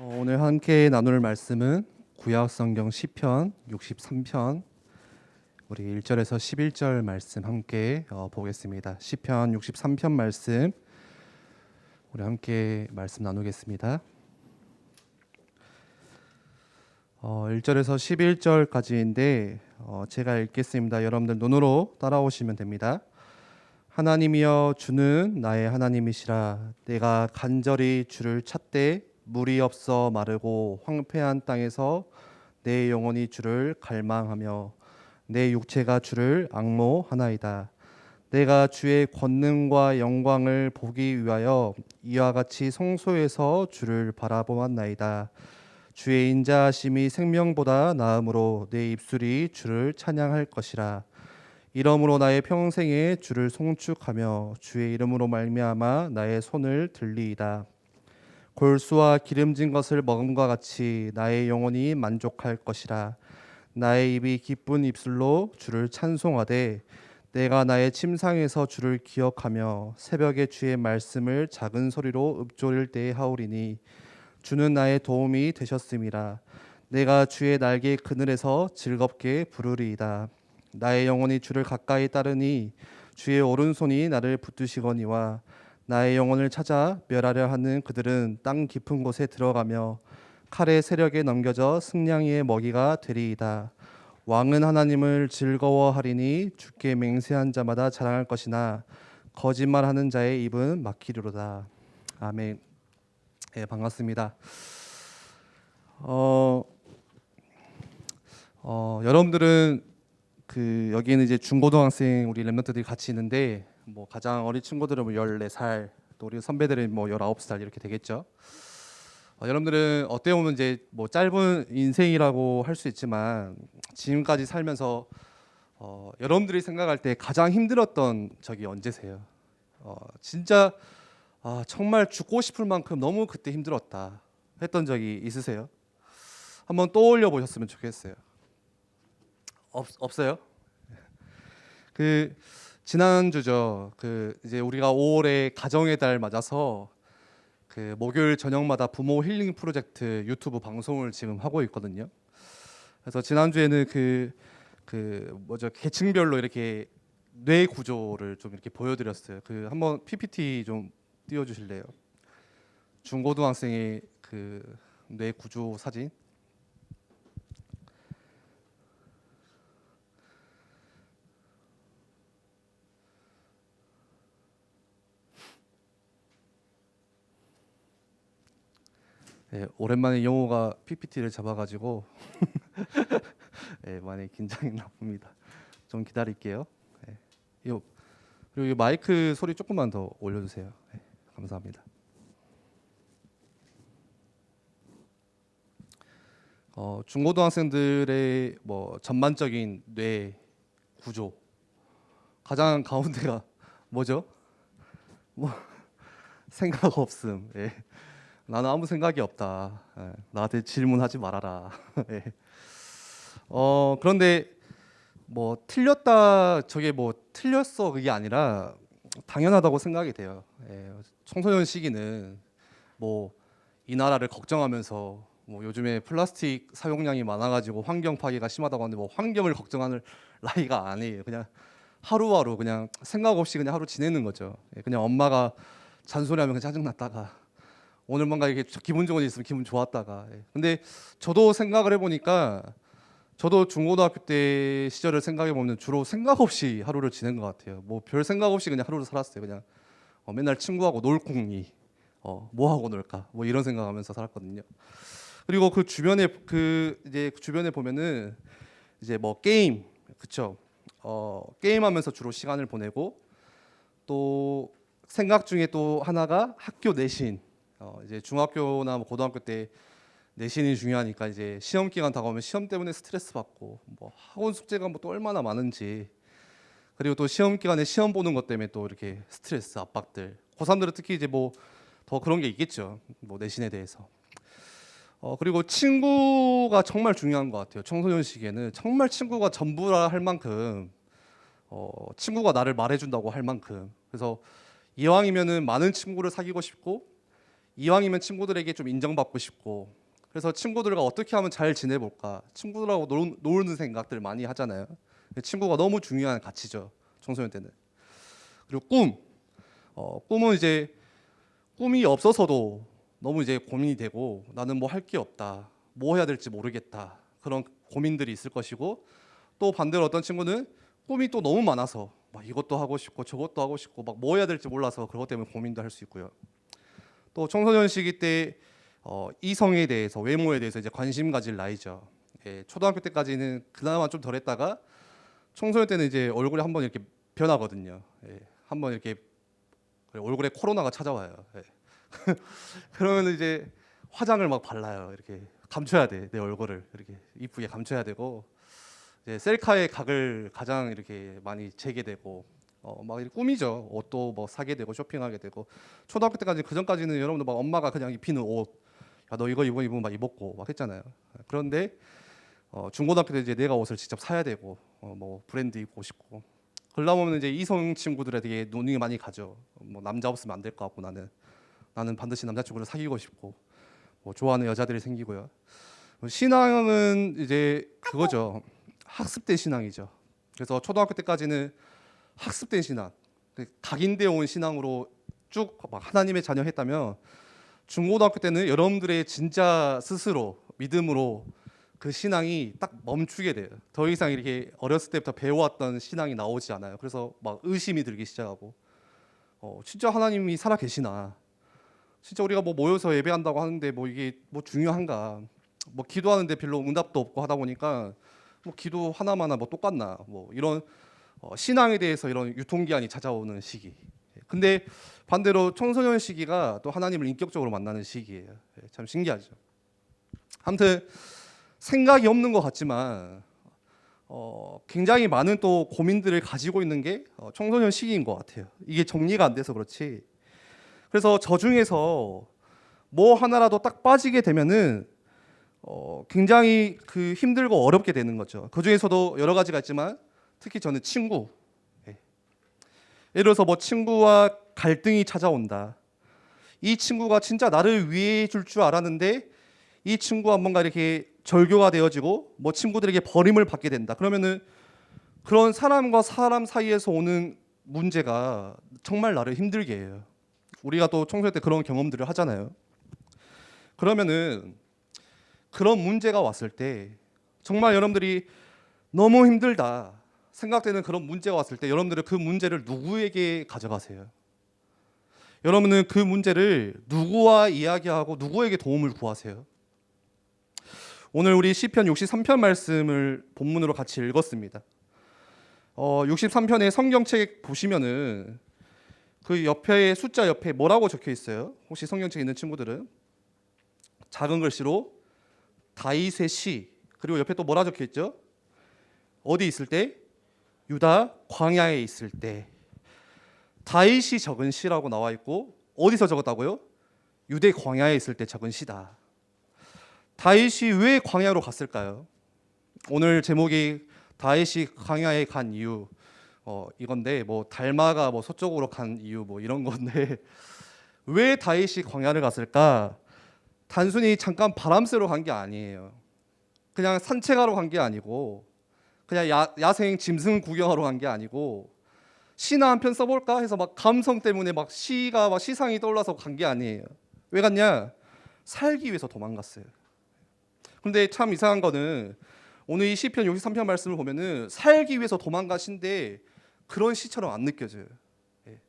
오늘 함께 나눌 말씀은 구약성경 시편 63편 우리 1절에서 11절 말씀 함께 보겠습니다. 시편 63편 말씀 우리 함께 말씀 나누겠습니다. 1절에서 11절까지인데 제가 읽겠습니다. 여러분들 눈으로 따라오시면 됩니다. 하나님이여 주는 나의 하나님이시라. 내가 간절히 주를 찾되 물이 없어 마르고 황폐한 땅에서 내 영혼이 주를 갈망하며 내 육체가 주를 앙모하나이다. 내가 주의 권능과 영광을 보기 위하여 이와 같이 성소에서 주를 바라보았나이다. 주의 인자하심이 생명보다 나음으로 내 입술이 주를 찬양할 것이라. 이러므로 나의 평생에 주를 송축하며 주의 이름으로 말미암아 나의 손을 들리이다. 골수와 기름진 것을 먹음과 같이 나의 영혼이 만족할 것이라. 나의 입이 기쁜 입술로 주를 찬송하되 내가 나의 침상에서 주를 기억하며 새벽에 주의 말씀을 작은 소리로 읊조릴 때에 하오리니 주는 나의 도움이 되셨음이라. 내가 주의 날개 그늘에서 즐겁게 부르리이다. 나의 영혼이 주를 가까이 따르니 주의 오른손이 나를 붙드시거니와 나의 영혼을 찾아 멸하려 하는 그들은 땅 깊은 곳에 들어가며 칼의 세력에 넘겨져 승냥이의 먹이가 되리이다. 왕은 하나님을 즐거워하리니 주께 맹세한 자마다 자랑할 것이나 거짓말하는 자의 입은 막히리로다. 아멘. 네, 반갑습니다. 여러분들은 여기는 이제 중고등학생 우리 랩런트들이 같이 있는데 뭐 가장 어린 친구들은 뭐 14살, 또 우리 선배들은 뭐 19살 이렇게 되겠죠. 여러분들은 어떻게 보면 이제 뭐 짧은 인생이라고 할 수 있지만 지금까지 살면서 여러분들이 생각할 때 가장 힘들었던 적이 언제세요? 진짜 정말 죽고 싶을 만큼 너무 그때 힘들었다 했던 적이 있으세요? 한번 떠올려 보셨으면 좋겠어요. 없어요? 지난주죠. 이제 우리가 5월에 가정의 달 맞아서 목요일 저녁마다 부모 힐링 프로젝트 유튜브 방송을 지금 하고 있거든요. 그래서 지난주에는 계층별로 이렇게 뇌 구조를 좀 이렇게 보여드렸어요. 한번 PPT 좀 띄워주실래요? 중고등학생의 뇌 구조 사진. 네, 오랜만에 영호가 PPT를 잡아가지고 네, 많이 긴장이 나쁩니다. 좀 기다릴게요. 네, 그리고 이 마이크 소리 조금만 더 올려주세요. 네, 감사합니다. 중고등학생들의 뭐 전반적인 뇌 구조 가장 가운데가 뭐죠? 뭐 생각 없음. 예. 나는 아무 생각이 없다. 예. 나한테 질문하지 말아라. 예. 그런데 뭐 틀렸다 저게 뭐 틀렸어 그게 아니라 당연하다고 생각이 돼요. 예. 청소년 시기는 뭐 이 나라를 걱정하면서 뭐 요즘에 플라스틱 사용량이 많아가지고 환경 파괴가 심하다고 하는데 뭐 환경을 걱정하는 나이가 아니에요. 그냥 하루하루 그냥 생각 없이 그냥 하루 지내는 거죠. 예. 그냥 엄마가 잔소리하면 그냥 짜증났다가 오늘 뭔가 이렇게 기분 좋은 일 있으면 기분 좋았다가. 예. 근데 저도 생각을 해보니까 저도 중고등학교 때 시절을 생각해 보면 주로 생각 없이 하루를 지낸 것 같아요. 뭐 별 생각 없이 그냥 하루를 살았어요. 그냥 맨날 친구하고 놀궁리, 뭐 하고 놀까, 뭐 이런 생각하면서 살았거든요. 그리고 이제 주변에 보면은 이제 뭐 게임, 그쵸? 게임하면서 주로 시간을 보내고 또 생각 중에 또 하나가 학교 내신. 이제 중학교나 뭐 고등학교 때 내신이 중요하니까 이제 시험 기간 다가오면 시험 때문에 스트레스 받고 뭐 학원 숙제가 뭐 또 얼마나 많은지, 그리고 또 시험 기간에 시험 보는 것 때문에 또 이렇게 스트레스 압박들, 고3들은 특히 이제 뭐 더 그런 게 있겠죠. 뭐 내신에 대해서. 그리고 친구가 정말 중요한 것 같아요. 청소년 시기에는 정말 친구가 전부라 할 만큼 친구가 나를 말해준다고 할 만큼. 그래서 이왕이면은 많은 친구를 사귀고 싶고 이왕이면 친구들에게 좀 인정받고 싶고, 그래서 친구들과 어떻게 하면 잘 지내볼까, 친구들하고 노는 생각들 많이 하잖아요. 친구가 너무 중요한 가치죠, 청소년 때는. 그리고 꿈은 이제 꿈이 없어서도 너무 이제 고민이 되고, 나는 뭐 할 게 없다, 뭐 해야 될지 모르겠다, 그런 고민들이 있을 것이고, 또 반대로 어떤 친구는 꿈이 또 너무 많아서 막 이것도 하고 싶고 저것도 하고 싶고 막 뭐 해야 될지 몰라서 그것 때문에 고민도 할 수 있고요. 또 청소년 시기 때 이성에 대해서, 외모에 대해서 이제 관심 가질 나이죠. 예, 초등학교 때까지는 그나마 좀 덜했다가 청소년 때는 이제 얼굴이 한번 이렇게 변하거든요. 예, 한번 이렇게 얼굴에 코로나가 찾아와요. 예. 그러면 이제 화장을 막 발라요. 이렇게 감춰야 돼, 내 얼굴을 이렇게 이쁘게 감춰야 되고, 이제 셀카의 각을 가장 이렇게 많이 재게 되고, 막 이렇게 꾸미죠. 옷도 뭐 사게 되고 쇼핑하게 되고. 초등학교 때까지, 그 전까지는 여러분들 막 엄마가 그냥 입히는 옷, 야 너 이거 입으면 막 입었고 막 했잖아요. 그런데 중고등학교 때 이제 내가 옷을 직접 사야 되고, 뭐 브랜드 입고 싶고, 그러다 보면 이제 이성 친구들에 되게 눈이 많이 가죠. 뭐 남자 없으면 안 될 것 같고, 나는 반드시 남자친구를 사귀고 싶고, 뭐 좋아하는 여자들이 생기고요. 신앙은 이제 그거죠. 학습된 신앙이죠. 그래서 초등학교 때까지는 학습된 신앙, 각인되어 온 신앙으로 쭉 하나님의 자녀 했다면, 중고등학교 때는 여러분들의 진짜 스스로 믿음으로 그 신앙이 딱 멈추게 돼요. 더 이상 이렇게 어렸을 때부터 배워왔던 신앙이 나오지 않아요. 그래서 막 의심이 들기 시작하고, 진짜 하나님이 살아 계시나? 진짜 우리가 뭐 모여서 예배한다고 하는데 뭐 이게 뭐 중요한가? 뭐 기도하는데 별로 응답도 없고 하다 보니까 뭐 기도 하나마나 뭐 똑같나? 뭐 이런 신앙에 대해서 이런 유통기한이 찾아오는 시기. 근데 반대로 청소년 시기가 또 하나님을 인격적으로 만나는 시기예요. 참 신기하죠. 아무튼 생각이 없는 것 같지만 굉장히 많은 또 고민들을 가지고 있는 게 청소년 시기인 것 같아요. 이게 정리가 안 돼서 그렇지. 그래서 저 중에서 뭐 하나라도 딱 빠지게 되면은 굉장히 그 힘들고 어렵게 되는 거죠. 그 중에서도 여러 가지가 있지만 특히 저는 친구. 예. 예를 들어서 뭐 친구와 갈등이 찾아온다. 이 친구가 진짜 나를 위해 줄 줄 알았는데 이 친구와 뭔가 이렇게 절교가 되어지고 뭐 친구들에게 버림을 받게 된다. 그러면은 그런 사람과 사람 사이에서 오는 문제가 정말 나를 힘들게 해요. 우리가 또 청소년 때 그런 경험들을 하잖아요. 그러면은 그런 문제가 왔을 때 정말 여러분들이 너무 힘들다 생각되는 그런 문제가 왔을 때 여러분들은 그 문제를 누구에게 가져가세요? 여러분은 그 문제를 누구와 이야기하고 누구에게 도움을 구하세요? 오늘 우리 시편 63편 말씀을 본문으로 같이 읽었습니다. 63편의 성경책 보시면은 그 옆에 숫자 옆에 뭐라고 적혀 있어요? 혹시 성경책 있는 친구들은 작은 글씨로 다윗의 시, 그리고 옆에 또 뭐라 적혀 있죠? 어디 있을 때? 유다 광야에 있을 때. 다윗이 적은 시라고 나와 있고 어디서 적었다고요? 유대 광야에 있을 때 적은 시다. 다윗이 왜 광야로 갔을까요? 오늘 제목이 다윗이 광야에 간 이유 이건데 뭐 달마가 뭐 서쪽으로 간 이유 뭐 이런 건데 왜 다윗이 광야를 갔을까? 단순히 잠깐 바람 쐬러 간 게 아니에요. 그냥 산책하러 간 게 아니고 그냥 야생 짐승 구경하러 간 게 아니고 시나 한 편 써볼까 해서 막 감성 때문에 막 시가 막 시상이 떠올라서 간 게 아니에요. 왜 갔냐? 살기 위해서 도망갔어요. 근데 참 이상한 거는 오늘 이 시편 63편 말씀을 보면은 살기 위해서 도망가신데 그런 시처럼 안 느껴져요. 예.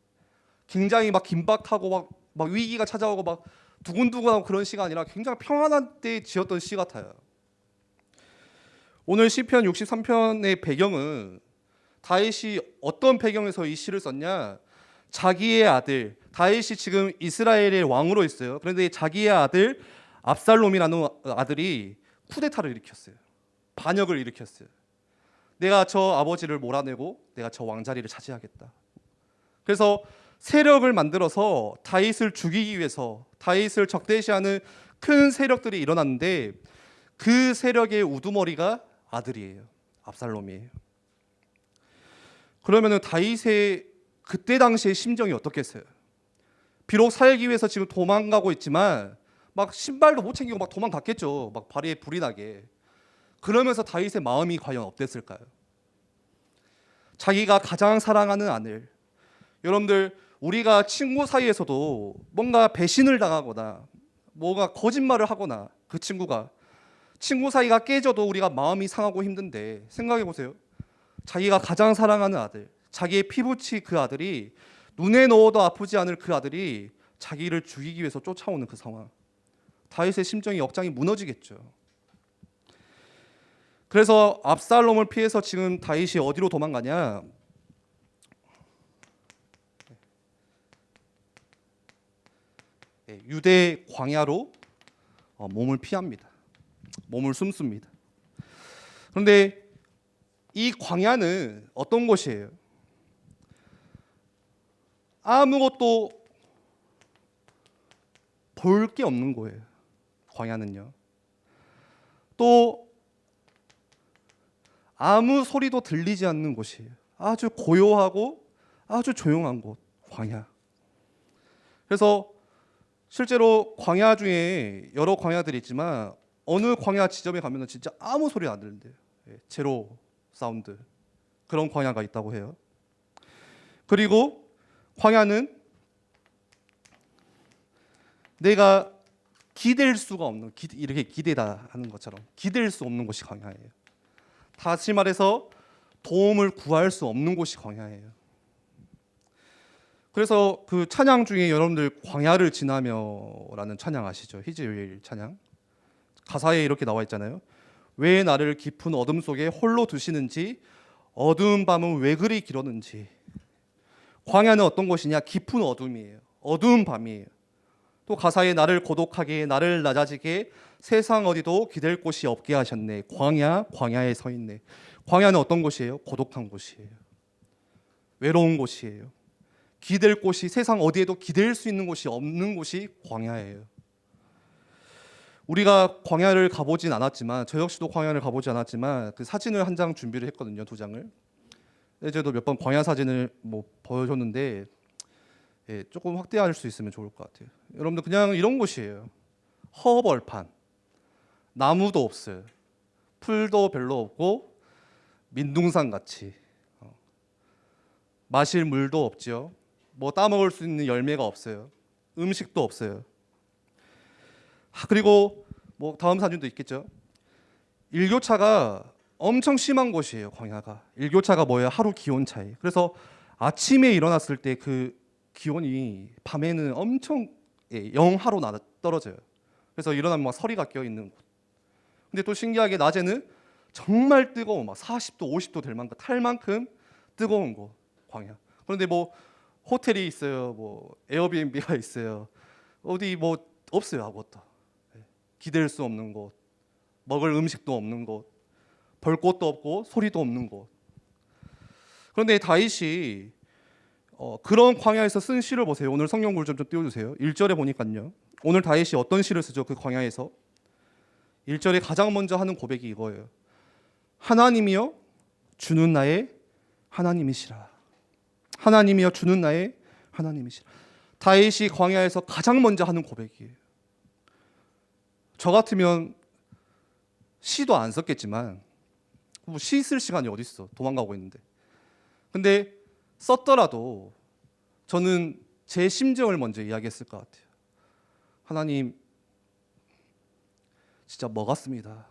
굉장히 막 긴박하고 막 위기가 찾아오고 막 두근두근하고 그런 시가 아니라 굉장히 평안한 때 지었던 시 같아요. 오늘 시편 63편의 배경은 다윗이 어떤 배경에서 이 시를 썼냐? 자기의 아들 다윗이 지금 이스라엘의 왕으로 있어요. 그런데 자기의 아들 압살롬이라는 아들이 쿠데타를 일으켰어요. 반역을 일으켰어요. 내가 저 아버지를 몰아내고 내가 저 왕자리를 차지하겠다. 그래서 세력을 만들어서 다윗을 죽이기 위해서 다윗을 적대시하는 큰 세력들이 일어났는데 그 세력의 우두머리가 아들이에요. 압살롬이에요. 그러면은 다윗의 그때 당시의 심정이 어떻겠어요? 비록 살기 위해서 지금 도망가고 있지만 막 신발도 못 챙기고 막 도망갔겠죠. 막 발에 불이 나게. 그러면서 다윗의 마음이 과연 어땠을까요? 자기가 가장 사랑하는 아들. 여러분들, 우리가 친구 사이에서도 뭔가 배신을 당하거나 뭐가 거짓말을 하거나 그 친구 사이가 깨져도 우리가 마음이 상하고 힘든데, 생각해 보세요. 자기가 가장 사랑하는 아들, 자기의 피부치 그 아들이, 눈에 넣어도 아프지 않을 그 아들이 자기를 죽이기 위해서 쫓아오는 그 상황. 다윗의 심정이 억장이 무너지겠죠. 그래서 압살롬을 피해서 지금 다윗이 어디로 도망가냐? 유대 광야로 몸을 피합니다. 몸을 숨습니다. 그런데 이 광야는 어떤 곳이에요? 아무것도 볼 게 없는 거예요. 광야는요. 또 아무 소리도 들리지 않는 곳이에요. 아주 고요하고 아주 조용한 곳, 광야. 그래서 실제로 광야 중에 여러 광야들이 있지만 어느 광야 지점에 가면 진짜 아무 소리 안 들린대요. 제로 사운드. 그런 광야가 있다고 해요. 그리고 광야는 내가 기댈 수가 없는, 이렇게 기대다 하는 것처럼 기댈 수 없는 곳이 광야예요. 다시 말해서 도움을 구할 수 없는 곳이 광야예요. 그래서 그 찬양 중에 여러분들 광야를 지나며라는 찬양 아시죠? 히즈엘 찬양. 가사에 이렇게 나와 있잖아요. 왜 나를 깊은 어둠 속에 홀로 두시는지, 어두운 밤은 왜 그리 길었는지. 광야는 어떤 곳이냐? 깊은 어둠이에요. 어두운 밤이에요. 또 가사에 나를 고독하게, 나를 낮아지게, 세상 어디도 기댈 곳이 없게 하셨네. 광야에 서 있네. 광야는 어떤 곳이에요? 고독한 곳이에요. 외로운 곳이에요. 기댈 곳이, 세상 어디에도 기댈 수 있는 곳이 없는 곳이 광야예요. 우리가 광야를 가보진 않았지만, 저 역시도 광야를 가보지 않았지만 그 사진을 한 장 준비를 했거든요. 2장을. 예전에도 몇 번 광야 사진을 보여줬는데 조금 확대할 수 있으면 좋을 것 같아요. 여러분들, 그냥 이런 곳이에요. 허벌판, 나무도 없어요. 풀도 별로 없고 민둥산 같이, 마실 물도 없죠. 뭐 따먹을 수 있는 열매가 없어요. 음식도 없어요. 그리고 뭐 다음 사진도 있겠죠. 일교차가 엄청 심한 곳이에요. 광야가. 일교차가 뭐예요? 하루 기온 차이. 그래서 아침에 일어났을 때 그 기온이 밤에는 엄청 영하로 떨어져요. 그래서 일어나면 막 서리가 껴 있는 곳. 근데 또 신기하게 낮에는 정말 뜨거운, 막 40도, 50도 될 만큼, 탈 만큼 뜨거운 곳, 광야. 그런데 뭐 호텔이 있어요, 뭐 에어비앤비가 있어요. 어디 뭐 없어요, 아무것도. 기댈 수 없는 곳, 먹을 음식도 없는 곳, 볼 곳도 없고 소리도 없는 곳. 그런데 다윗이 그런 광야에서 쓴 시를 보세요. 오늘 성경글 좀 띄워주세요. 1절에 보니까요. 오늘 다윗이 어떤 시를 쓰죠? 그 광야에서 1절에 가장 먼저 하는 고백이 이거예요. 하나님이여 주는 나의 하나님이시라. 하나님이여 주는 나의 하나님이시라. 다윗이 광야에서 가장 먼저 하는 고백이에요. 저 같으면 시도 안 썼겠지만, 뭐 시 쓸 시간이 어디 있어? 도망가고 있는데. 근데 썼더라도 저는 제 심정을 먼저 이야기했을 것 같아요. 하나님, 진짜 먹었습니다.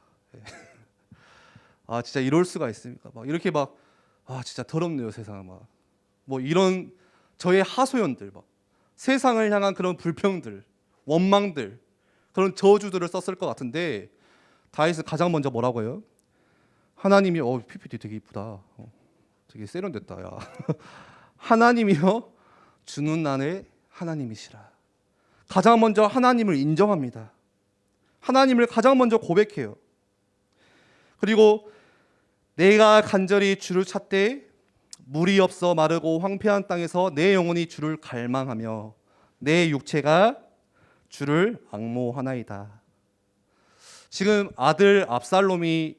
아, 진짜 이럴 수가 있습니까? 막 이렇게 막, 진짜 더럽네요, 세상. 막 뭐 이런 저의 하소연들, 막 세상을 향한 그런 불평들, 원망들, 그런 저주들을 썼을 것 같은데, 다윗은 가장 먼저 뭐라고 해요? 하나님이, PPT 되게 이쁘다. 되게 세련됐다, 야. 하나님이여 주는 나의 하나님이시라. 가장 먼저 하나님을 인정합니다. 하나님을 가장 먼저 고백해요. 그리고 내가 간절히 주를 찾되 물이 없어 마르고 황폐한 땅에서 내 영혼이 주를 갈망하며 내 육체가 주를 앙모하나이다. 지금 아들 압살롬이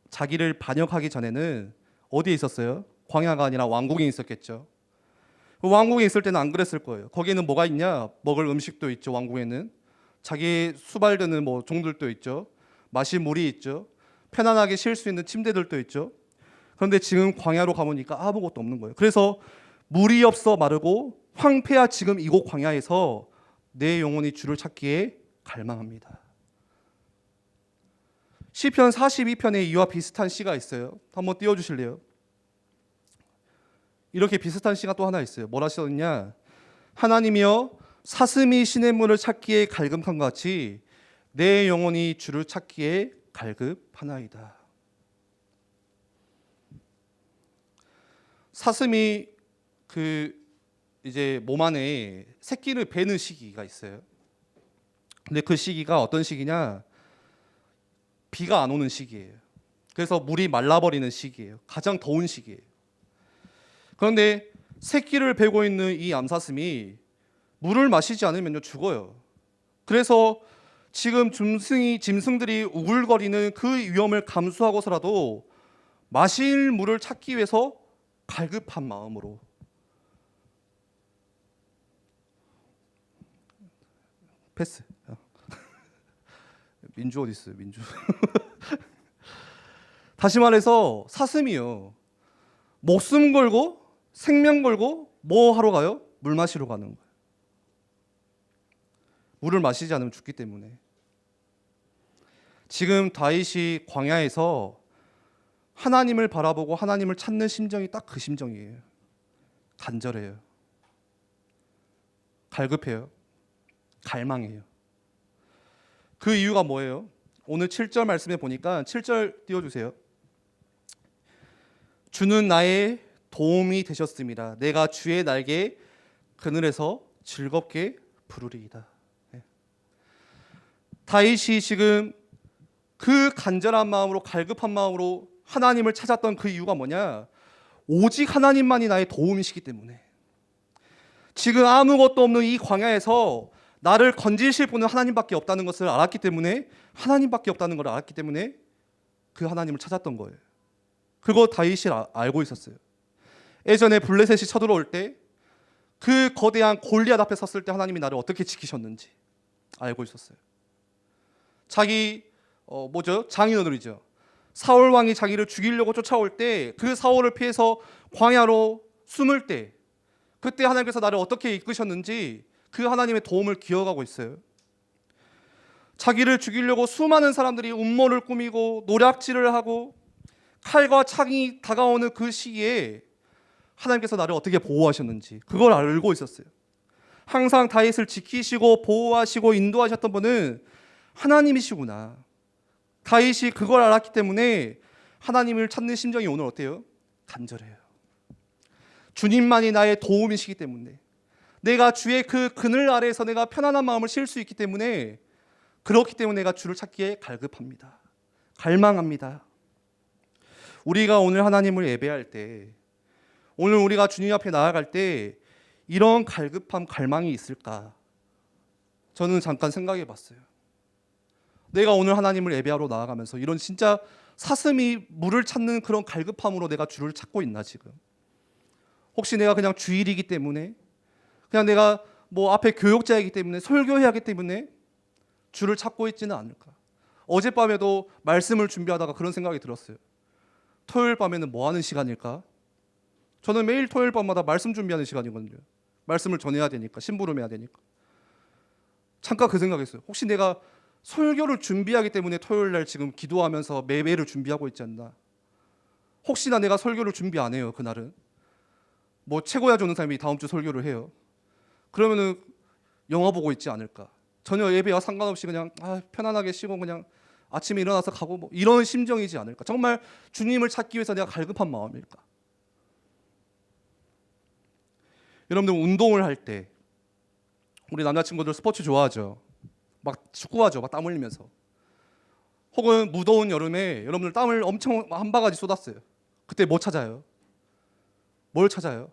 자기를 반역하기 전에는 어디에 있었어요? 광야가 아니라 왕궁에 있었겠죠. 왕궁에 있을 때는 안 그랬을 거예요. 거기에는 뭐가 있냐? 먹을 음식도 있죠. 왕궁에는 자기 수발드는 뭐 종들도 있죠. 마실 물이 있죠. 편안하게 쉴 수 있는 침대들도 있죠. 그런데 지금 광야로 가보니까 아무것도 없는 거예요. 그래서 물이 없어 마르고 황폐하 지금 이곳 광야에서 내 영혼이 주를 찾기에 갈망합니다. 시편 42편에 이와 비슷한 시가 있어요. 한번 띄워주실래요? 이렇게 비슷한 시가 또 하나 있어요. 뭐라 썼냐? 하나님이여 사슴이 시냇물을 찾기에 갈급한 것 같이 내 영혼이 주를 찾기에 갈급하나이다. 사슴이 이제 몸 안에 새끼를 베는 시기가 있어요. 근데 그 시기가 어떤 시기냐? 비가 안 오는 시기예요. 그래서 물이 말라버리는 시기예요. 가장 더운 시기예요. 그런데 새끼를 베고 있는 이 암사슴이 물을 마시지 않으면 죽어요. 그래서 지금 짐승들이 우글거리는 그 위험을 감수하고서라도 마실 물을 찾기 위해서 갈급한 마음으로 패스. 민주 어디 있어요? 민주. 다시 말해서 사슴이요. 목숨 걸고 생명 걸고 뭐 하러 가요? 물 마시러 가는 거예요. 물을 마시지 않으면 죽기 때문에. 지금 다윗이 광야에서 하나님을 바라보고 하나님을 찾는 심정이 딱 그 심정이에요. 간절해요. 갈급해요. 갈망해요. 그 이유가 뭐예요? 오늘 7절 말씀에 보니까 7절 띄워주세요. 주는 나의 도움이 되셨습니다. 내가 주의 날개 그늘에서 즐겁게 부르리이다. 다윗이 지금 그 간절한 마음으로 갈급한 마음으로 하나님을 찾았던 그 이유가 뭐냐? 오직 하나님만이 나의 도움이시기 때문에. 지금 아무것도 없는 이 광야에서 나를 건지실 분은 하나님밖에 없다는 것을 알았기 때문에, 하나님밖에 없다는 걸 알았기 때문에 그 하나님을 찾았던 거예요. 그거 다윗이 알고 있었어요. 예전에 블레셋이 쳐들어올 때 그 거대한 골리앗 앞에 섰을 때 하나님이 나를 어떻게 지키셨는지 알고 있었어요. 자기 장인어른이죠. 사울 왕이 자기를 죽이려고 쫓아올 때 그 사울을 피해서 광야로 숨을 때 그때 하나님께서 나를 어떻게 이끄셨는지 그 하나님의 도움을 기억하고 있어요. 자기를 죽이려고 수많은 사람들이 음모를 꾸미고 노략질을 하고 칼과 창이 다가오는 그 시기에 하나님께서 나를 어떻게 보호하셨는지 그걸 알고 있었어요. 항상 다윗을 지키시고 보호하시고 인도하셨던 분은 하나님이시구나. 다윗이 그걸 알았기 때문에 하나님을 찾는 심정이 오늘 어때요? 간절해요. 주님만이 나의 도움이시기 때문에, 내가 주의 그 그늘 아래에서 내가 편안한 마음을 쉴 수 있기 때문에, 그렇기 때문에 내가 주를 찾기에 갈급합니다. 갈망합니다. 우리가 오늘 하나님을 예배할 때, 오늘 우리가 주님 앞에 나아갈 때 이런 갈급함, 갈망이 있을까? 저는 잠깐 생각해 봤어요. 내가 오늘 하나님을 예배하러 나아가면서 이런 진짜 사슴이 물을 찾는 그런 갈급함으로 내가 주를 찾고 있나 지금? 혹시 내가 그냥 주일이기 때문에, 그냥 내가 뭐 앞에 교육자이기 때문에, 설교해야 하기 때문에 주를 찾고 있지는 않을까? 어젯밤에도 말씀을 준비하다가 그런 생각이 들었어요. 토요일 밤에는 뭐 하는 시간일까? 저는 매일 토요일 밤마다 말씀 준비하는 시간이거든요. 말씀을 전해야 되니까, 심부름해야 되니까. 잠깐 그 생각했어요. 혹시 내가 설교를 준비하기 때문에 토요일 날 지금 기도하면서 매매를 준비하고 있지 않나? 혹시나 내가 설교를 준비 안 해요, 그날은. 뭐 최고야 조는 사람이 다음 주 설교를 해요. 그러면은 영화 보고 있지 않을까? 전혀 예배와 상관없이 그냥 편안하게 쉬고 그냥 아침에 일어나서 가고 뭐 이런 심정이지 않을까? 정말 주님을 찾기 위해서 내가 갈급한 마음일까? 여러분들 운동을 할 때 우리 남자친구들 스포츠 좋아하죠. 막 축구하죠. 막 땀 흘리면서. 혹은 무더운 여름에 여러분들 땀을 엄청 한 바가지 쏟았어요. 그때 뭐 찾아요? 뭘 찾아요?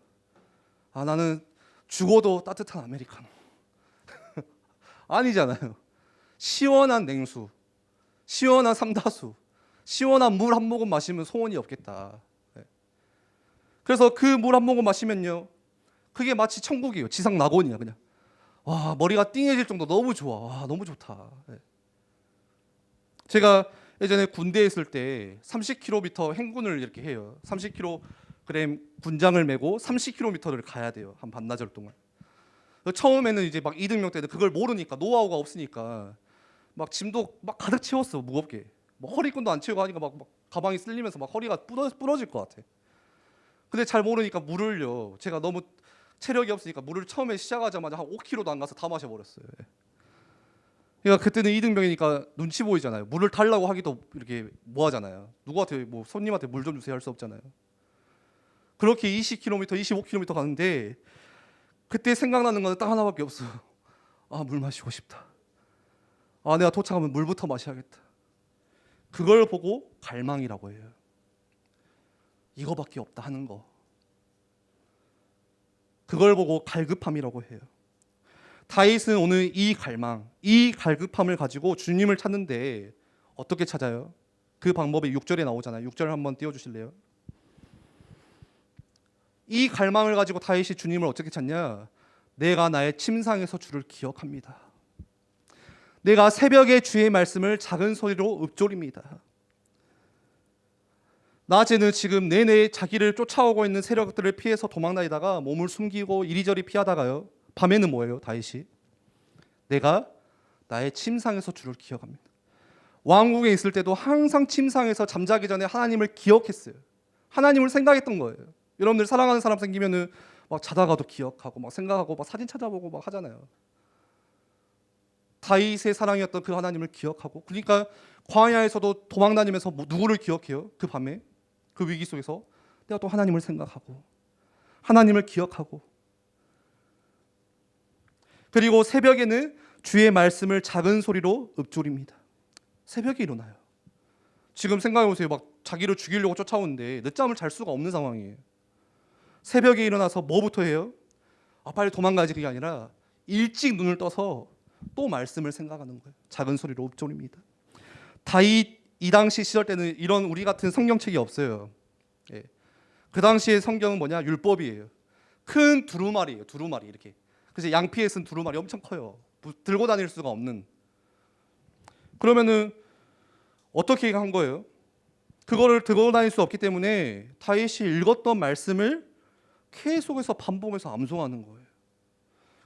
나는 죽어도 따뜻한 아메리카노. 아니잖아요. 시원한 냉수, 시원한 삼다수, 시원한 물 한 모금 마시면 소원이 없겠다. 그래서 그 물 한 모금 마시면요, 그게 마치 천국이에요. 지상 낙원이야 그냥. 와, 머리가 띵해질 정도 너무 좋아. 와, 너무 좋다. 예. 제가 예전에 군대에 있을 때 30km 행군을 이렇게 해요. 30kg 군장을 메고 30km를 가야 돼요. 한 반나절 동안. 처음에는 이제 막 이등병 때는 그걸 모르니까, 노하우가 없으니까 막 짐도 막 가득 채웠어, 무겁게. 뭐 허리끈도 안 채우고 하니까 막 가방이 쓸리면서 막 허리가 부러질 것 같아. 근데 잘 모르니까 물을요, 제가 너무 체력이 없으니까 물을 처음에 시작하자마자 한 5kg도 안 가서 다 마셔버렸어요. 그러니까 그때는 이등병이니까 눈치 보이잖아요. 물을 달라고 하기도 이렇게 뭐 하잖아요. 누구한테 뭐 손님한테 물 좀 주세요 할 수 없잖아요. 그렇게 20km, 25km 가는데 그때 생각나는 건 딱 하나밖에 없어. 아, 물 마시고 싶다. 아, 내가 도착하면 물부터 마셔야겠다. 그걸 보고 갈망이라고 해요. 이거밖에 없다 하는 거. 그걸 보고 갈급함이라고 해요. 다윗은 오늘 이 갈망, 이 갈급함을 가지고 주님을 찾는데 어떻게 찾아요? 그 방법이 6절에 나오잖아요. 6절 한번 띄워주실래요? 이 갈망을 가지고 다윗이 주님을 어떻게 찾냐? 내가 나의 침상에서 주를 기억합니다. 내가 새벽에 주의 말씀을 작은 소리로 읊조립니다. 낮에는 지금 내내 자기를 쫓아오고 있는 세력들을 피해서 도망다니다가 몸을 숨기고 이리저리 피하다가요, 밤에는 뭐예요? 다윗이 내가 나의 침상에서 주를 기억합니다. 왕궁에 있을 때도 항상 침상에서 잠자기 전에 하나님을 기억했어요. 하나님을 생각했던 거예요. 여러분들 사랑하는 사람 생기면은 막 자다가도 기억하고 막 생각하고 막 사진 찾아보고 막 하잖아요. 다윗의 사랑이었던 그 하나님을 기억하고, 그러니까 광야에서도 도망다니면서 누구를 기억해요? 그 밤에 그 위기 속에서 내가 또 하나님을 생각하고 하나님을 기억하고, 그리고 새벽에는 주의 말씀을 작은 소리로 읊조립니다. 새벽에 일어나요. 지금 생각해보세요. 막 자기를 죽이려고 쫓아오는데 늦잠을 잘 수가 없는 상황이에요. 새벽에 일어나서 뭐부터 해요? 아, 빨리 도망가야지. 그게 아니라 일찍 눈을 떠서 또 말씀을 생각하는 거예요. 작은 소리로 읊조립니다. 다윗 이 당시 시절 때는 이런 우리 같은 성경책이 없어요. 예. 그 당시의 성경은 뭐냐? 율법이에요. 큰 두루마리예요. 두루마리 이렇게. 그래서 양피에 쓴 두루마리 엄청 커요. 들고 다닐 수가 없는. 그러면은 어떻게 한 거예요? 그거를 들고 다닐 수 없기 때문에 다윗이 읽었던 말씀을 계속해서 반복해서 암송하는 거예요.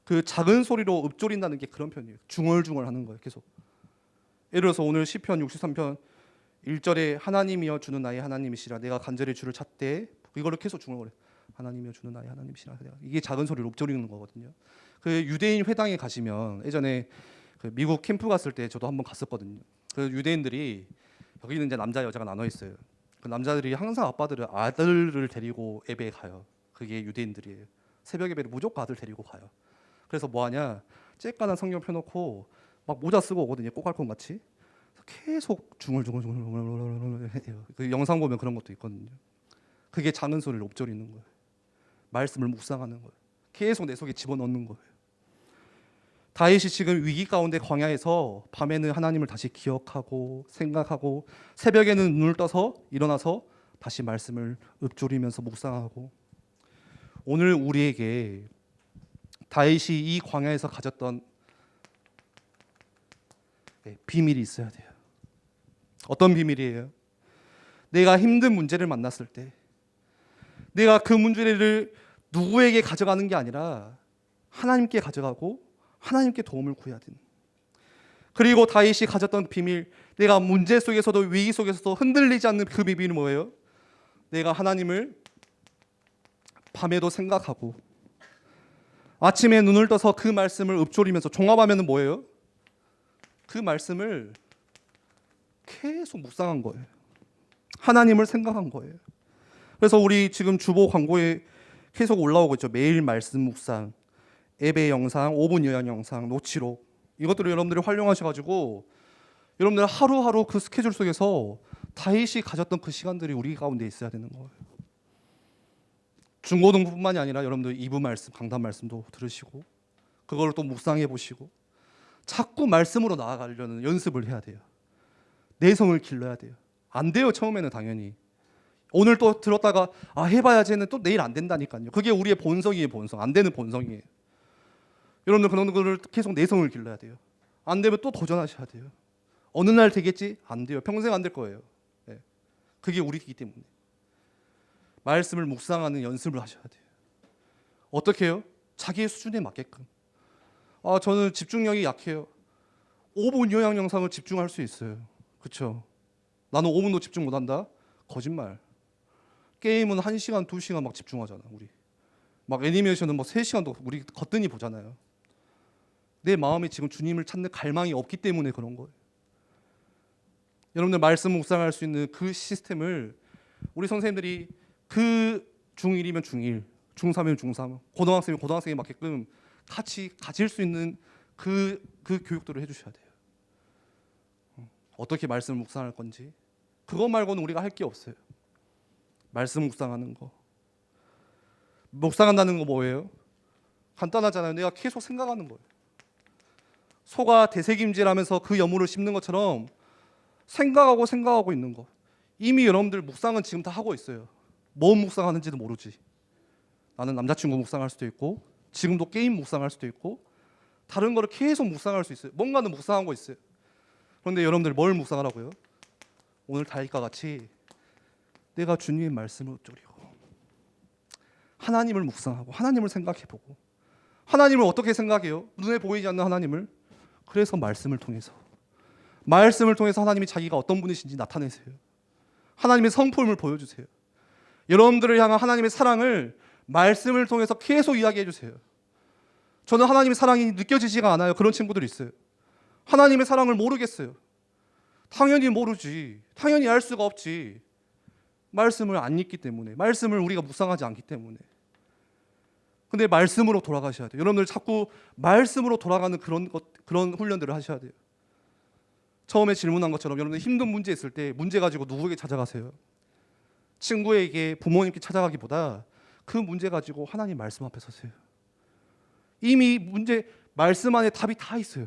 그 작은 소리로 읊조린다는 게 그런 편이에요. 중얼중얼 하는 거예요. 계속. 예를 들어서 오늘 시편 63편 1절에 하나님이여 주는 나의 하나님이시라 내가 간절히 주를 찾되, 이거를 계속 중얼거려요. 하나님이여 주는 나의 하나님이시라. 이게 작은 소리로 읊조리는 거거든요. 그 유대인 회당에 가시면, 예전에 그 미국 캠프 갔을 때 저도 한번 갔었거든요. 그 유대인들이, 여기는 이제 남자 여자가 나눠 있어요. 그 남자들이 항상 아들을 데리고 예배에 가요. 그게 유대인들이에요. 새벽 예배를 무조건 아들 데리고 가요. 그래서 뭐 하냐? 쬐깐한 성경 펴놓고 막 모자 쓰고 오거든요. 꼬깔콘 같이. 계속 중얼중얼 해요. 그 영상 보면 그런 것도 있거든요. 그게 작은 소리를 읊조리는 거예요. 말씀을 묵상하는 거예요. 계속 내 속에 집어넣는 거예요. 다윗이 지금 위기 가운데 광야에서 밤에는 하나님을 다시 기억하고 생각하고, 새벽에는 눈을 떠서 일어나서 다시 말씀을 읊조리면서 묵상하고, 오늘 우리에게 다윗이 이 광야에서 가졌던 비밀이 있어야 돼요. 어떤 비밀이에요? 내가 힘든 문제를 만났을 때 내가 그 문제를 누구에게 가져가는 게 아니라 하나님께 가져가고 하나님께 도움을 구해야 되는. 그리고 다윗이 가졌던 비밀, 내가 문제 속에서도 위기 속에서도 흔들리지 않는 그 비밀은 뭐예요? 내가 하나님을 밤에도 생각하고 아침에 눈을 떠서 그 말씀을 읊조리면서, 종합하면 뭐예요? 그 말씀을 계속 묵상한 거예요. 하나님을 생각한 거예요. 그래서 우리 지금 주보 광고에 계속 올라오고 있죠. 매일 말씀 묵상, 예배 영상, 5분 요약 영상, 노치록, 이것들을 여러분들이 활용하셔가지고 여러분들 하루하루 그 스케줄 속에서 다윗이 가졌던 그 시간들이 우리 가운데 있어야 되는 거예요. 중고등부뿐만이 아니라 여러분들 2부 말씀, 강단 말씀도 들으시고 그걸 또 묵상해 보시고 자꾸 말씀으로 나아가려는 연습을 해야 돼요. 내성을 길러야 돼요. 안 돼요. 처음에는 당연히. 오늘 또 들었다가 해봐야지 했는데 또 내일 안 된다니까요. 그게 우리의 본성이에요. 본성. 안 되는 본성이에요. 여러분들 그런 거를 계속 내성을 길러야 돼요. 안 되면 또 도전하셔야 돼요. 어느 날 되겠지? 안 돼요. 평생 안 될 거예요. 네. 그게 우리이기 때문에 말씀을 묵상하는 연습을 하셔야 돼요. 어떻게 해요? 자기의 수준에 맞게끔. 저는 집중력이 약해요. 5분 요약 영상을 집중할 수 있어요. 그렇죠? 나는 5분도 집중 못한다? 거짓말. 게임은 1시간, 2시간 막 집중하잖아. 우리 막 애니메이션은 뭐 3시간도 우리 거뜬히 보잖아요. 내 마음에 지금 주님을 찾는 갈망이 없기 때문에 그런 거예요. 여러분들 말씀 묵상할 수 있는 그 시스템을 우리 선생님들이 그 중1이면 중1, 중3이면 중3, 고등학생이면 고등학생에 맞게끔 같이 가질 수 있는 그 교육들을 해주셔야 돼요. 어떻게 말씀을 묵상할 건지 그것 말고는 우리가 할 게 없어요. 말씀 묵상하는 거. 묵상한다는 거 뭐예요? 간단하잖아요. 내가 계속 생각하는 거예요. 소가 되새김질하면서 그 여물을 씹는 것처럼 생각하고 있는 거. 이미 여러분들 묵상은 지금 다 하고 있어요. 뭐 묵상하는지도 모르지. 나는 남자친구 묵상할 수도 있고 지금도 게임 묵상할 수도 있고 다른 거를 계속 묵상할 수 있어요. 뭔가는 묵상하고 있어요. 그런데 여러분들 뭘 묵상하라고요? 오늘 다윗과 같이 내가 주님의 말씀을 어쩌리고 하나님을 묵상하고 하나님을 생각해보고 하나님을 어떻게 생각해요? 눈에 보이지 않는 하나님을. 그래서 말씀을 통해서 하나님이 자기가 어떤 분이신지 나타내세요. 하나님의 성품을 보여주세요. 여러분들을 향한 하나님의 사랑을 말씀을 통해서 계속 이야기해 주세요. 저는 하나님의 사랑이 느껴지지가 않아요. 그런 친구들이 있어요. 하나님의 사랑을 모르겠어요. 당연히 모르지. 당연히 알 수가 없지. 말씀을 안 읽기 때문에, 말씀을 우리가 묵상하지 않기 때문에. 근데 말씀으로 돌아가셔야 돼요. 여러분들 자꾸 말씀으로 돌아가는 그런 훈련들을 하셔야 돼요. 처음에 질문한 것처럼 여러분들 힘든 문제 있을 때 문제 가지고 누구에게 찾아가세요? 친구에게, 부모님께 찾아가기보다 그 문제 가지고 하나님 말씀 앞에 서세요. 이미 말씀 안에 답이 다 있어요.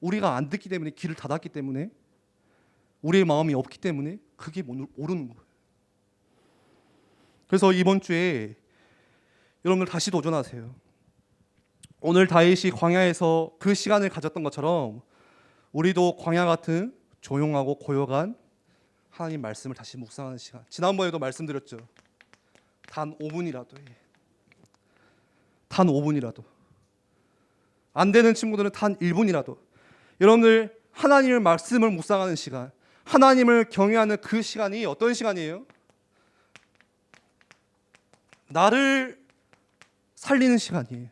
우리가 안 듣기 때문에, 귀를 닫았기 때문에, 우리의 마음이 없기 때문에 그게 모르는 거예요. 그래서 이번 주에 여러분들 다시 도전하세요. 오늘 다윗이 광야에서 그 시간을 가졌던 것처럼 우리도 광야 같은 조용하고 고요한 하나님 말씀을 다시 묵상하는 시간. 지난번에도 말씀드렸죠. 단 5분이라도 단 5분이라도 안 되는 친구들은 단 1분이라도 여러분들 하나님의 말씀을 묵상하는 시간, 하나님을 경외하는 그 시간이 어떤 시간이에요? 나를 살리는 시간이에요.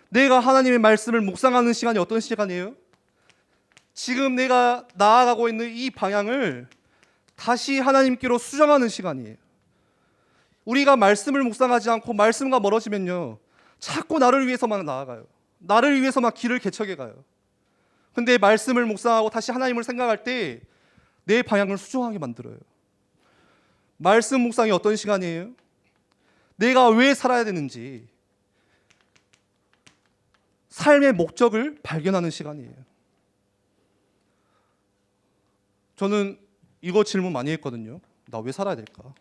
내가 하나님의 말씀을 묵상하는 시간이 어떤 시간이에요? 지금 내가 나아가고 있는 이 방향을 다시 하나님께로 수정하는 시간이에요. 우리가 말씀을 묵상하지 않고 말씀과 멀어지면요, 자꾸 나를 위해서만 나아가요. 나를 위해서만 길을 개척해 가요. 근데 말씀을 묵상하고 다시 하나님을 생각할 때 내 방향을 수정하게 만들어요. 말씀 묵상이 어떤 시간이에요? 내가 왜 살아야 되는지, 삶의 목적을 발견하는 시간이에요. 저는 이거 질문 많이 했거든요. 나 왜 살아야 될까?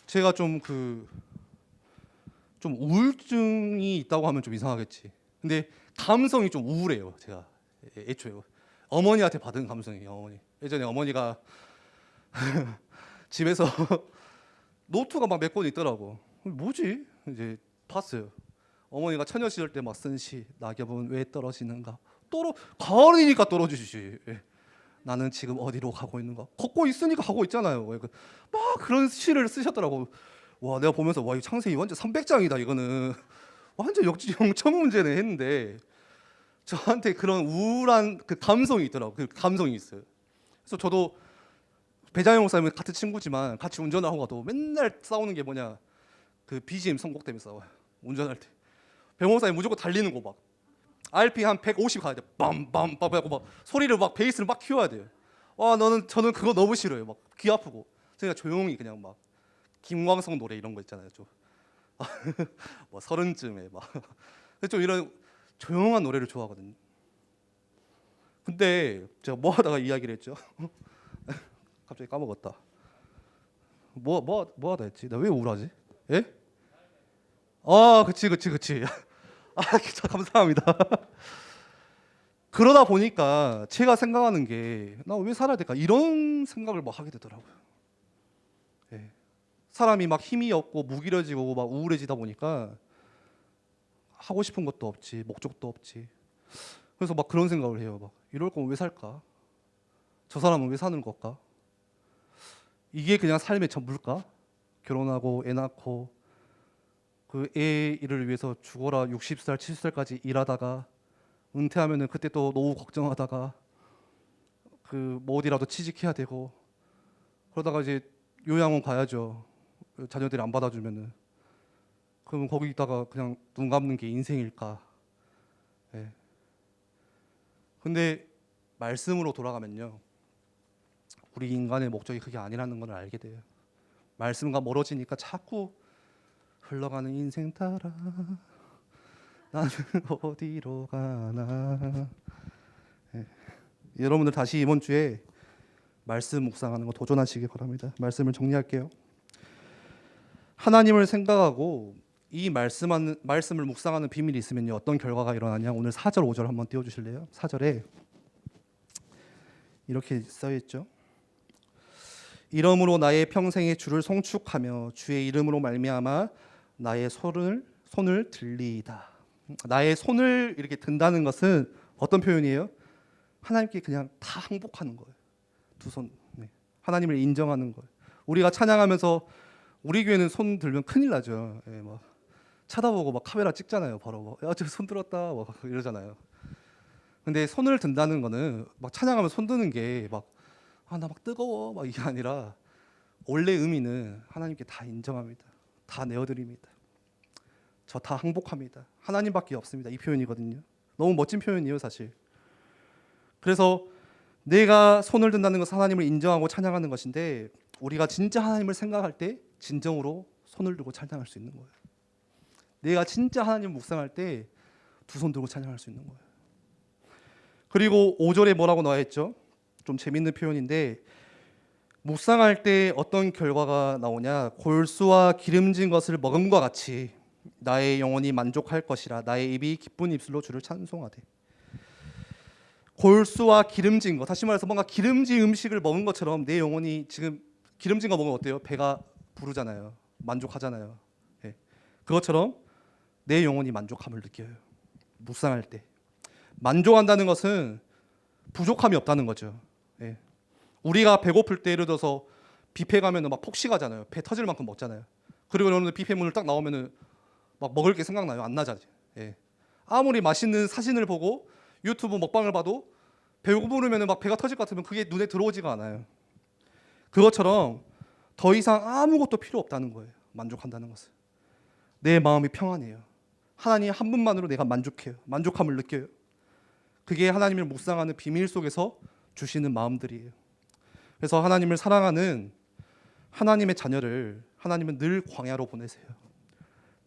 제가 좀 우울증이 있다고 하면 좀 이상하겠지. 근데 감성이 좀 우울해요. 제가 애초에 어머니한테 받은 감성이에요. 어머니. 예전에 어머니가 집에서 노트가 막 몇 권 있더라고. 뭐지? 이제 봤어요. 어머니가 처녀 시절 때 막 쓴 시. 낙엽은 왜 떨어지는가? 가을이니까 떨어지지. 나는 지금 어디로 가고 있는가? 걷고 있으니까 가고 있잖아요. 막 그런 시를 쓰셨더라고. 와, 내가 보면서 와, 이 창세기 완전 300장이다. 이거는 완전 영적 문제네 했는데 저한테 그런 우울한 그 감성이 있더라고. 그 감성이 있어요. 그래서 저도 배자영 목사님은 같은 친구지만 같이 운전을 하고 가도 맨날 싸우는 게 뭐냐? 그 BGM 선곡 때문에 싸워요. 운전할 때. 배 목사님 무조건 달리는 거 막 RP 한 150 가야 돼. 빰빰빰 하고 막 소리를 막 베이스를 막 키워야 돼요. 저는 그거 너무 싫어요. 막 귀 아프고. 그냥 조용히 그냥 막 김광석 노래 이런 거 있잖아요. 좀 뭐 서른쯤에 막 좀 이런 조용한 노래를 좋아하거든요. 근데 제가 뭐 하다가 이야기를 했죠? 갑자기 까먹었다. 뭐 하다 했지? 나 왜 우울하지? 예? 아, 그치. 아, 진짜 감사합니다. 그러다 보니까 제가 생각하는 게 나 왜 살아야 될까? 이런 생각을 막 하게 되더라고요. 예. 사람이 막 힘이 없고 무기력해지고 막 우울해지다 보니까 하고 싶은 것도 없지, 목적도 없지. 그래서 막 그런 생각을 해요. 막 이럴 거면 왜 살까? 저 사람은 왜 사는 걸까? 이게 그냥 삶의 전부일까? 결혼하고 애 낳고 그 애 일을 위해서 죽어라 60살, 70살까지 일하다가 은퇴하면은 그때 또 노후 걱정하다가 그 뭐 어디라도 취직해야 되고 그러다가 이제 요양원 가야죠. 자녀들이 안 받아주면은 그럼 거기 있다가 그냥 눈 감는 게 인생일까? 예. 근데 말씀으로 돌아가면요, 우리 인간의 목적이 그게 아니라는 걸 알게 돼요. 말씀과 멀어지니까 자꾸 흘러가는 인생 따라 나는 어디로 가나. 예. 여러분들 다시 이번 주에 말씀 묵상하는 거 도전하시기 바랍니다. 말씀을 정리할게요. 하나님을 생각하고 이 말씀을 묵상하는 비밀이 있으면요, 어떤 결과가 일어나냐? 오늘 4절 5절 한번 띄워주실래요? 4절에 이렇게 써있죠. 이러므로 나의 평생의 주를 송축하며 주의 이름으로 말미암아 나의 손을 들리이다. 나의 손을 이렇게 든다는 것은 어떤 표현이에요? 하나님께 그냥 다 항복하는 거예요. 두 손. 네. 하나님을 인정하는 거예요. 우리가 찬양하면서 우리 교회는 손 들면 큰일 나죠. 예, 막 쳐다보고 막 카메라 찍잖아요. 바로 야, 저 손 들었다. 막 이러잖아요. 근데 손을 든다는 거는 막 찬양하면 손 드는 게 막 나 막 뜨거워 막 이게 아니라 원래 의미는 하나님께 다 인정합니다. 다 내어드립니다. 저 다 항복합니다. 하나님밖에 없습니다. 이 표현이거든요. 너무 멋진 표현이에요, 사실. 그래서 내가 손을 든다는 것은 하나님을 인정하고 찬양하는 것인데 우리가 진짜 하나님을 생각할 때 진정으로 손을 들고 찬양할 수 있는 거예요. 내가 진짜 하나님을 묵상할 때 두 손 들고 찬양할 수 있는 거예요. 그리고 5절에 뭐라고 나와 있죠? 좀 재밌는 표현인데 묵상할 때 어떤 결과가 나오냐? 골수와 기름진 것을 먹음과 같이 나의 영혼이 만족할 것이라 나의 입이 기쁜 입술로 주를 찬송하되. 골수와 기름진 것, 다시 말해서 뭔가 기름진 음식을 먹은 것처럼 내 영혼이 지금 기름진 거 먹으면 어때요? 배가 부르잖아요. 만족하잖아요. 예. 그것처럼 내 영혼이 만족함을 느껴요. 묵상할 때. 만족한다는 것은 부족함이 없다는 거죠. 예. 우리가 배고플 때 예를 들어서 뷔페 가면은 막 폭식하잖아요. 배 터질 만큼 먹잖아요. 그리고 여러분들 뷔페 문을 딱 나오면은 막 먹을 게 생각나요? 안 나잖아요. 예. 아무리 맛있는 사진을 보고 유튜브 먹방을 봐도 배고프면은 막 배가 터질 것 같으면 그게 눈에 들어오지가 않아요. 그것처럼 더 이상 아무것도 필요 없다는 거예요. 만족한다는 것은. 내 마음이 평안해요. 하나님 한 분만으로 내가 만족해요. 만족함을 느껴요. 그게 하나님을 묵상하는 비밀 속에서 주시는 마음들이에요. 그래서 하나님을 사랑하는 하나님의 자녀를 하나님은 늘 광야로 보내세요.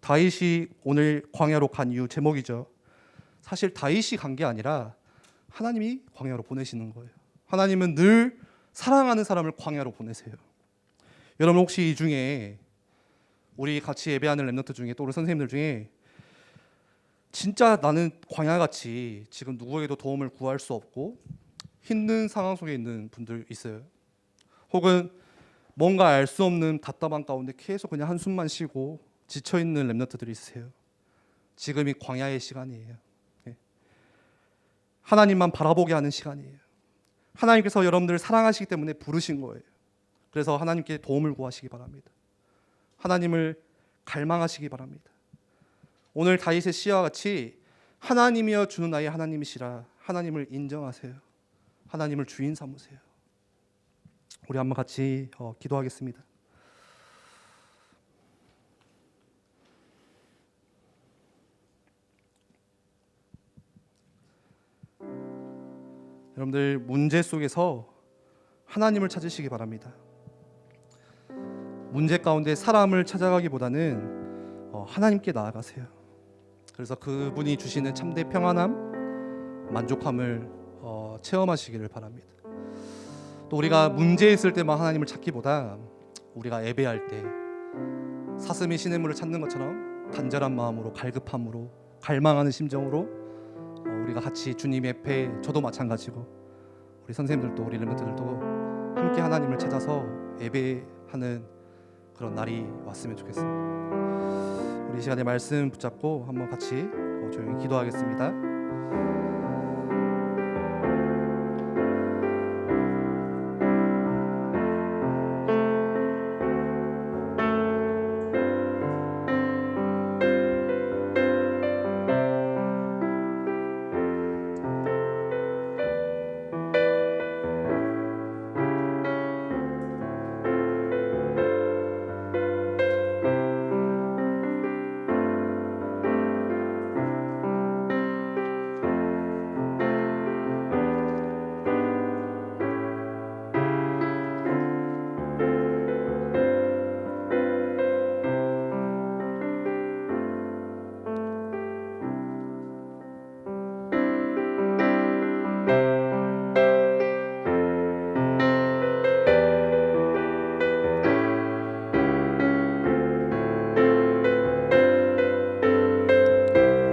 다윗이 오늘 광야로 간 이유 제목이죠. 사실 다윗이 간 게 아니라 하나님이 광야로 보내시는 거예요. 하나님은 늘 사랑하는 사람을 광야로 보내세요. 여러분 혹시 이 중에 우리 같이 예배하는 렘넌트 중에 또 우리 선생님들 중에 진짜 나는 광야같이 지금 누구에게도 도움을 구할 수 없고 힘든 상황 속에 있는 분들 있어요. 혹은 뭔가 알 수 없는 답답한 가운데 계속 그냥 한숨만 쉬고 지쳐있는 렘넌트들이 있으세요. 지금이 광야의 시간이에요. 하나님만 바라보게 하는 시간이에요. 하나님께서 여러분들을 사랑하시기 때문에 부르신 거예요. 그래서 하나님께 도움을 구하시기 바랍니다. 하나님을 갈망하시기 바랍니다. 오늘 다윗의 시와 같이 하나님이여 주는 나의 하나님이시라 하나님을 인정하세요. 하나님을 주인 삼으세요. 우리 한번 같이 기도하겠습니다. 여러분들 문제 속에서 하나님을 찾으시기 바랍니다. 문제 가운데 사람을 찾아가기보다는 하나님께 나아가세요. 그래서 그분이 주시는 참된 평안함, 만족함을 체험하시기를 바랍니다. 또 우리가 문제 있을 때만 하나님을 찾기보다 우리가 예배할 때 사슴이 시냇물을 찾는 것처럼 간절한 마음으로 갈급함으로 갈망하는 심정으로 우리가 같이 주님 앞에 저도 마찬가지고 우리 선생님들도 우리 렘넌트들도 함께 하나님을 찾아서 예배하는 그런 날이 왔으면 좋겠습니다. 우리 이 시간에 말씀 붙잡고 한번 같이 조용히 기도하겠습니다.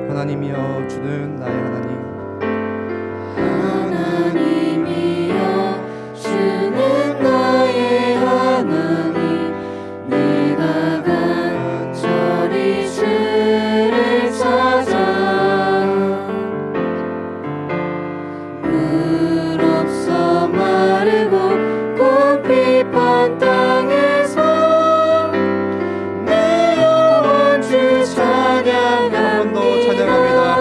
하나님이여 주는 나의 하나님, 하나님이여 주는 나의 하나님, 내가 간절히 주를 찾아 물 없어 마르고 꽃피던 땅에서 내 영혼 주 찬양합니다.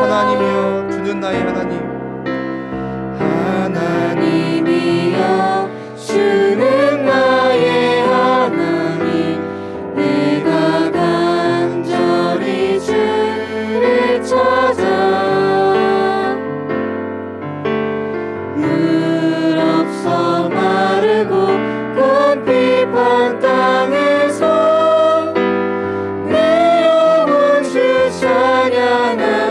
하나님이여 주는 나의 하나님, 하나님이여 주는 나의 하나님, 내가 간절히 주를 찾아 물 없어 마르고 꽃피던 땅에서 내 영혼 주 찬양합니다.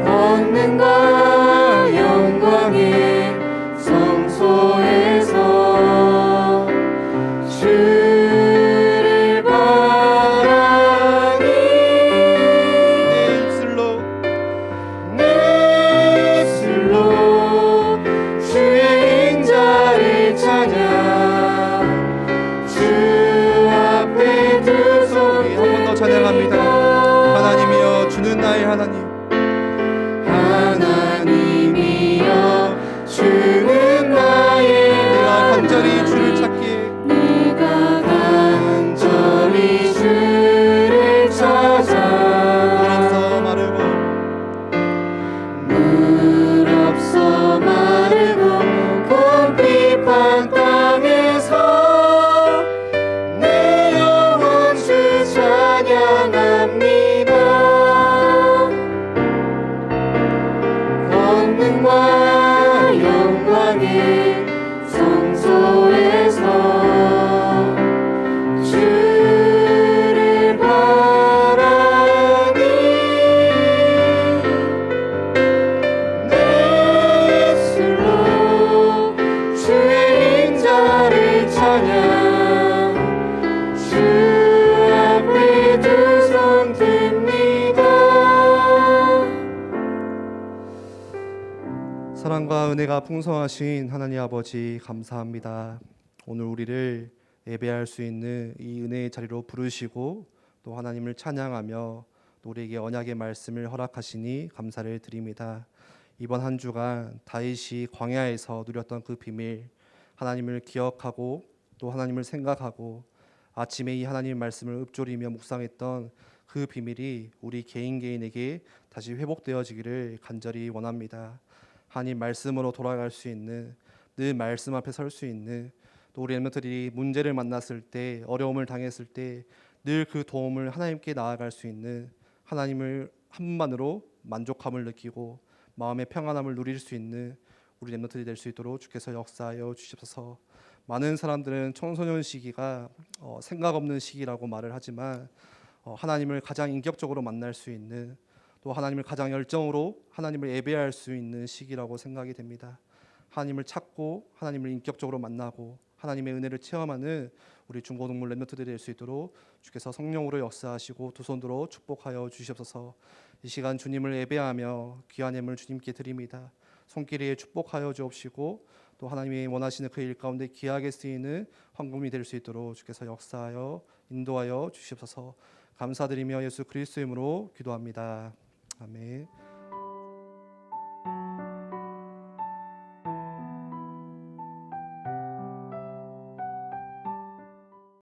권능과 영광의 성소에서 주를 바라니 내 입술로 주의 인자를 찬양, 주 앞에 두 손 한 번 더 찬양합니다. 하나님이여 주는 나의 하나님, 하나님이여 주는 나의 내가 하나님, 간절히 주를 찾기에 내가 간절히 주를 찾아 물 없어 마르고 물 없어 마르고 꽃피던 땅에서 내 영혼 주 찬양합니다. 권능과 영광의 성소에서 주를 바라니 내 입술로 주의 인자를 찬양, 주 앞에 두 손 듭니다. 사랑과 은혜가 풍성하신 하나님 아버지 감사합니다. 오늘 우리를 예배할 수 있는 이 은혜의 자리로 부르시고 또 하나님을 찬양하며 또 우리에게 언약의 말씀을 허락하시니 감사를 드립니다. 이번 한 주간 다윗이 광야에서 누렸던 그 비밀, 하나님을 기억하고 또 하나님을 생각하고 아침에 이 하나님의 말씀을 읊조리며 묵상했던 그 비밀이 우리 개인에게 다시 회복되어지기를 간절히 원합니다. 하나님 말씀으로 돌아갈 수 있는, 늘 말씀 앞에 설 수 있는, 또 우리 렘넌트들이 문제를 만났을 때, 어려움을 당했을 때 늘 그 도움을 하나님께 나아갈 수 있는, 하나님을 한 분만으로 만족함을 느끼고 마음의 평안함을 누릴 수 있는 우리 렘넌트들이 될 수 있도록 주께서 역사하여 주시옵소서. 많은 사람들은 청소년 시기가 생각 없는 시기라고 말을 하지만 하나님을 가장 인격적으로 만날 수 있는, 또 하나님을 가장 열정으로 하나님을 예배할 수 있는 시기라고 생각이 됩니다. 하나님을 찾고 하나님을 인격적으로 만나고 하나님의 은혜를 체험하는 우리 중고등부 랩런트들이 될 수 있도록 주께서 성령으로 역사하시고 두 손 들어 축복하여 주시옵소서. 이 시간 주님을 예배하며 귀한 예물 주님께 드립니다. 손길에 축복하여 주옵시고 또 하나님이 원하시는 그 일 가운데 귀하게 쓰이는 헌금이 될 수 있도록 주께서 역사하여 인도하여 주시옵소서. 감사드리며 예수 그리스도 이름으로 기도합니다. 아멘.